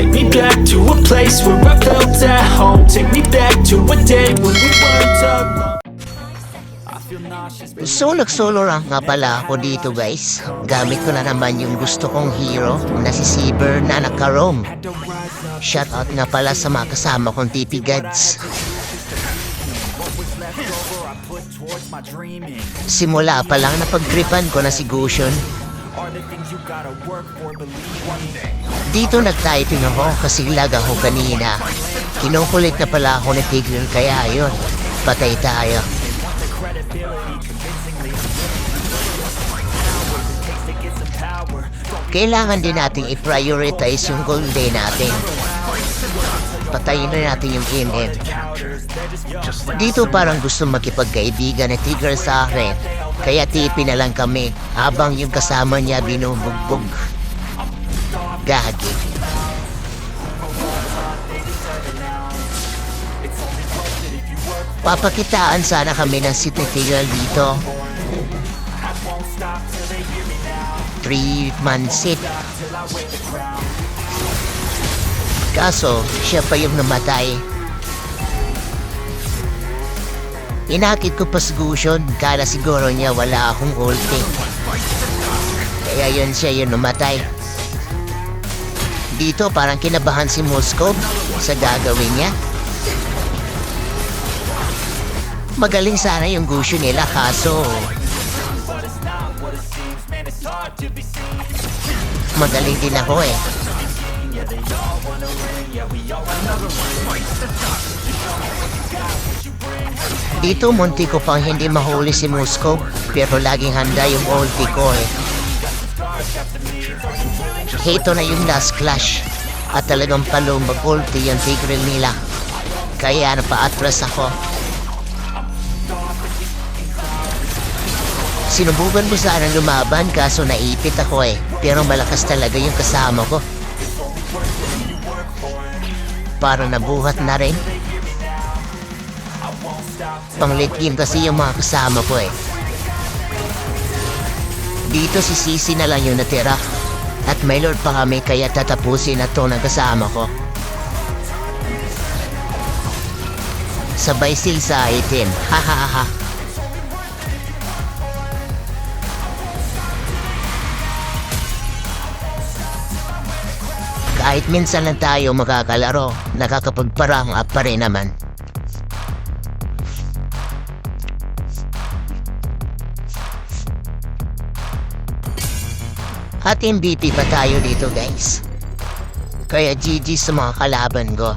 Take me back to a place where I felt at home. Take me back to a day when we weren't alone. I feel nauseous. So nag-solo rank nga pala ako dito guys. Gamit ko na naman yung gusto kong hero na si Saber na naka-roam. Shoutout nga pala sa mga kasama kong TP Gods. Simula pa lang napag-tripan ko na si Gusion. Dito nag-typing ako kasi lag ako kanina. Kinukulit na pala ako ni Tigreal kaya yun. Patay tayo. Kailangan din nating i-prioritize yung goal day natin. Patayin na natin yung in-end. Dito parang gusto makipagkaibigan ni Tigreal sa akin. Kaya tipi na lang kami habang yung kasama niya binubugbog. Gagi. Papakitaan sana kami ng si Tigreal dito. 3-man sit. Kaso, siya pa yung namatay. Inakit ko pa si Gusion, kala siguro niya wala akong ulti. Kaya yun siya yung namatay. Dito parang kinabahan si Moscow sa gagawin niya. Magaling sana yung Gusion nila kaso magaling din ako eh. Dito munti ko pang hindi mahuli si Moscow pero laging handa yung ulti ko eh. Ito na yung last clash at talagang palong mag-ulti yung Tigreal nila. Kaya napa-atras ako. Sinubukan mo sana lumaban kaso naipit ako eh. Pero malakas talaga yung kasama ko. Parang nabuhat na rin. Pang late game kasi yung mga kasama ko eh. Dito si Sisi na lang yung natira. At may lord pa kami kaya tatapusin na to ng kasama ko. Sabay sil sa item. Hahaha. Kahit minsan lang tayo makakalaro, nakakapagparang up pa rin naman. At MVP pa tayo dito guys. Kaya GG sa mga kalaban ko.